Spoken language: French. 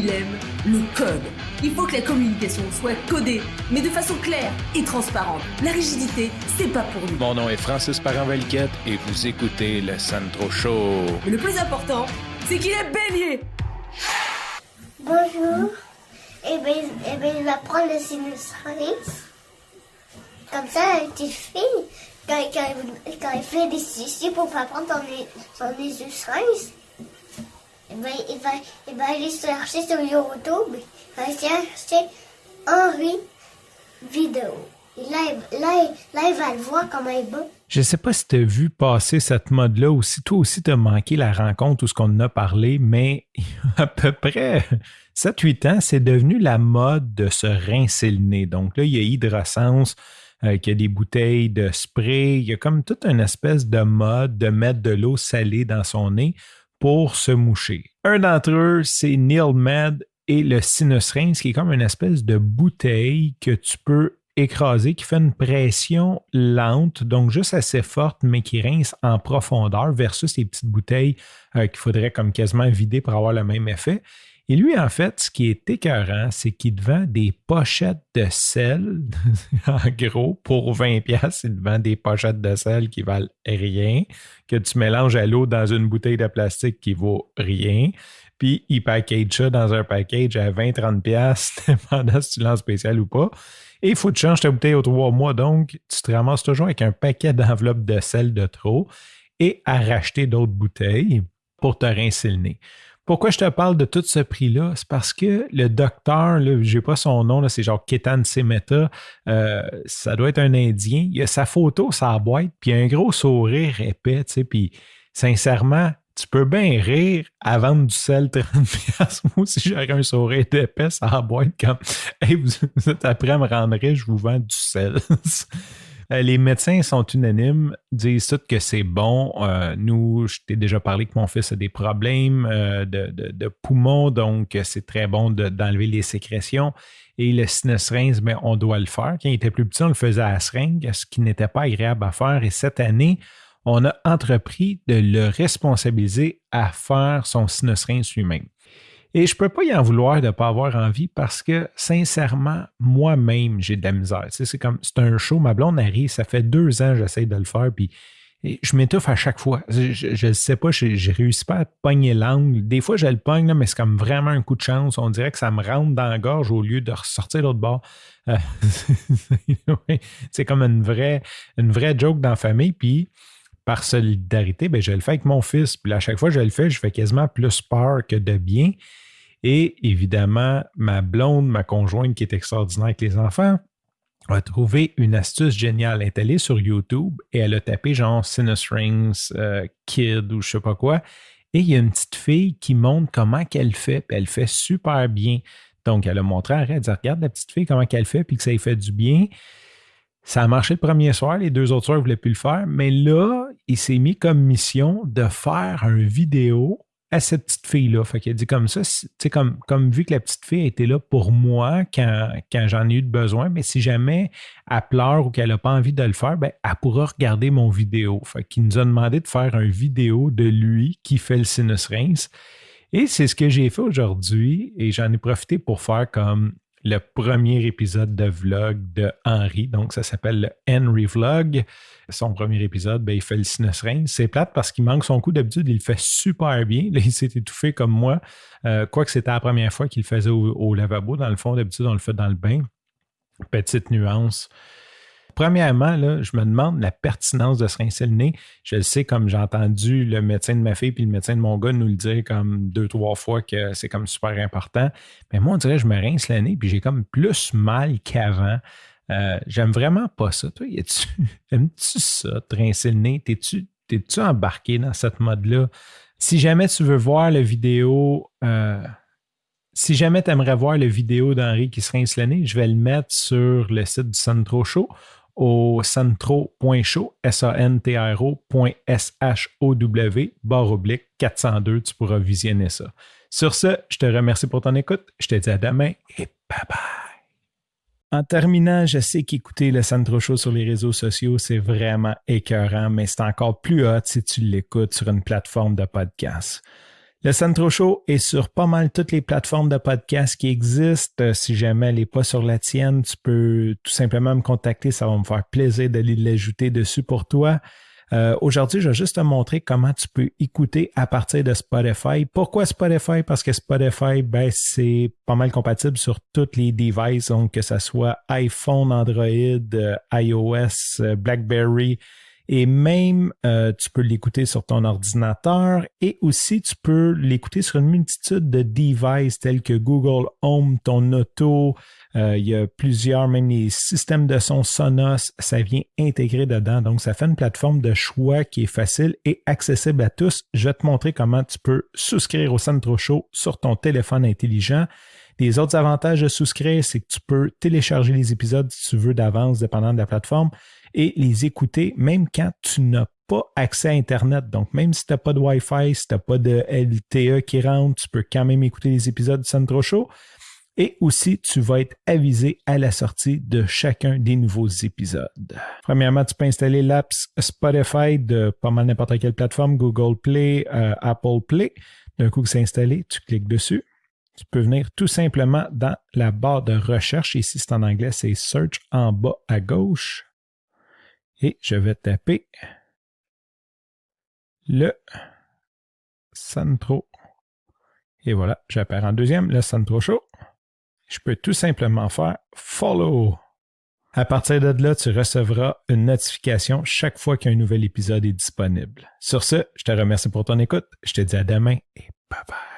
il aime le code. Il faut que la communication soit codée, mais de façon claire et transparente. La rigidité, c'est pas pour nous. Mon nom est Francis Parent-Valquette et vous écoutez le Sandro Show. Mais le plus important, c'est qu'il est bélier. Bonjour. Eh ben, il va prendre le sinus race. Comme ça, la petite fille, quand elle fait des sissi pour pas prendre son sinus race, il va aller chercher sur YouTube. Il va chercher Henri vidéo. Et là, il va le voir comment il bat. Je ne sais pas si tu as vu passer cette mode-là ou si toi aussi tu as manqué la rencontre ou ce qu'on en a parlé, mais à peu près 7-8 ans, c'est devenu la mode de se rincer le nez. Donc là, il y a Hydrosense, qui a des bouteilles de spray. Il y a comme toute une espèce de mode de mettre de l'eau salée dans son nez pour se moucher. Un d'entre eux, c'est Neil Med et le Sinus Rinse, qui est comme une espèce de bouteille que tu peux écraser, qui fait une pression lente, donc juste assez forte, mais qui rince en profondeur versus les petites bouteilles qu'il faudrait comme quasiment vider pour avoir le même effet. Et lui, en fait, ce qui est écœurant, c'est qu'il te vend des pochettes de sel, en gros, pour 20$, il te vend des pochettes de sel qui valent rien, que tu mélanges à l'eau dans une bouteille de plastique qui vaut rien, puis il package ça dans un package à 20-30$, dépendant si tu lances spécial ou pas. Et il faut que tu changes ta bouteille aux 3 mois, donc tu te ramasses toujours avec un paquet d'enveloppes de sel de trop et à racheter d'autres bouteilles pour te rincer le nez. Pourquoi je te parle de tout ce prix-là? C'est parce que le docteur, là, je n'ai pas son nom, là, c'est genre Ketan Semeta, ça doit être un Indien. Il a sa photo sur la boîte, puis il a un gros sourire épais, tu sais, puis sincèrement, tu peux bien rire à vendre du sel 30$. Moi aussi, j'aurais un sourire épais sur la boîte comme « Hey, vous êtes après à me rendre riche, je vous vends du sel. » Les médecins sont unanimes, disent tous que c'est bon. Nous, je t'ai déjà parlé que mon fils a des problèmes de poumons, donc c'est très bon d'enlever les sécrétions. Et le sinus rinse, ben, on doit le faire. Quand il était plus petit, on le faisait à la seringue, ce qui n'était pas agréable à faire. Et cette année, on a entrepris de le responsabiliser à faire son sinus rinse lui-même. Et je ne peux pas y en vouloir de ne pas avoir envie parce que, sincèrement, moi-même, j'ai de la misère. Tu sais, c'est un show, ma blonde arrive, ça fait 2 ans que j'essaie de le faire, puis je m'étouffe à chaque fois. Je ne sais pas, je réussis pas à pogner l'angle. Des fois, je le pogne, là, mais c'est comme vraiment un coup de chance. On dirait que ça me rentre dans la gorge au lieu de ressortir de l'autre bord. C'est comme une vraie joke dans la famille, puis par solidarité, ben, je le fais avec mon fils. Puis à chaque fois que je le fais, je fais quasiment plus peur que de bien. Et évidemment, ma blonde, ma conjointe qui est extraordinaire avec les enfants, a trouvé une astuce géniale. Elle est allée sur YouTube et elle a tapé genre Sinus Rinse Kid ou je sais pas quoi. Et il y a une petite fille qui montre comment qu'elle fait. Puis elle fait super bien. Donc, elle a montré à elle dit « Regarde la petite fille, comment qu'elle fait, puis que ça lui fait du bien. » Ça a marché le premier soir, les 2 autres soirs, il ne voulait plus le faire. Mais là, il s'est mis comme mission de faire une vidéo à cette petite fille-là. Fait qu'il a dit comme ça, tu sais, comme vu que la petite fille était là pour moi quand j'en ai eu de besoin, mais si jamais elle pleure ou qu'elle n'a pas envie de le faire, ben, elle pourra regarder mon vidéo. Fait qu'il nous a demandé de faire une vidéo de lui qui fait le sinus rinse. Et c'est ce que j'ai fait aujourd'hui et j'en ai profité pour faire comme le premier épisode de vlog de Henri. Donc, ça s'appelle le Henry Vlog. Son premier épisode, ben, il fait le sinus rinse. C'est plate parce qu'il manque son coup. D'habitude, il le fait super bien. Là, il s'est étouffé comme moi. Quoique c'était la première fois qu'il le faisait au lavabo. Dans le fond, d'habitude, on le fait dans le bain. Petite nuance. Premièrement, là, je me demande la pertinence de se rincer le nez. Je le sais, comme j'ai entendu le médecin de ma fille puis le médecin de mon gars nous le dire comme 2-3 fois que c'est comme super important. Mais moi, on dirait que je me rince le nez puis j'ai comme plus mal qu'avant. J'aime vraiment pas ça. Toi, aimes-tu ça, te rincer le nez? T'es-tu embarqué dans cette mode-là? Si jamais tu veux voir la vidéo... Si jamais tu aimerais voir la vidéo d'Henri qui se rince le nez, je vais le mettre sur le site du Sandro Show au santro.show, santro.show/402, tu pourras visionner ça. Sur ce, je te remercie pour ton écoute. Je te dis à demain et bye-bye. En terminant, je sais qu'écouter le Sandro Show sur les réseaux sociaux, c'est vraiment écœurant, mais c'est encore plus hot si tu l'écoutes sur une plateforme de podcast. Le Sandro Show est sur pas mal toutes les plateformes de podcast qui existent. Si jamais elle n'est pas sur la tienne, tu peux tout simplement me contacter. Ça va me faire plaisir d'aller l'ajouter dessus pour toi. Aujourd'hui, je vais juste te montrer comment tu peux écouter à partir de Spotify. Pourquoi Spotify? Parce que Spotify, c'est pas mal compatible sur tous les devices, donc que ce soit iPhone, Android, iOS, BlackBerry. Et même, tu peux l'écouter sur ton ordinateur et aussi tu peux l'écouter sur une multitude de devices tels que Google Home, ton auto. Il y a plusieurs, même les systèmes de son Sonos, ça vient intégrer dedans. Donc, ça fait une plateforme de choix qui est facile et accessible à tous. Je vais te montrer comment tu peux souscrire au Sandro Show sur ton téléphone intelligent. Les autres avantages de souscrire, c'est que tu peux télécharger les épisodes si tu veux d'avance, dépendant de la plateforme, et les écouter même quand tu n'as pas accès à Internet. Donc, même si tu n'as pas de Wi-Fi, si tu n'as pas de LTE qui rentre, tu peux quand même écouter les épisodes du Sandro Show. Et aussi, tu vas être avisé à la sortie de chacun des nouveaux épisodes. Premièrement, tu peux installer l'app Spotify de pas mal n'importe quelle plateforme, Google Play, Apple Play. D'un coup que c'est installé, tu cliques dessus. Tu peux venir tout simplement dans la barre de recherche. Ici, c'est en anglais, c'est Search en bas à gauche. Et je vais taper le Sandro. Et voilà, j'apparais en deuxième, le Sandro Show. Je peux tout simplement faire Follow. À partir de là, tu recevras une notification chaque fois qu'un nouvel épisode est disponible. Sur ce, je te remercie pour ton écoute. Je te dis à demain et bye bye.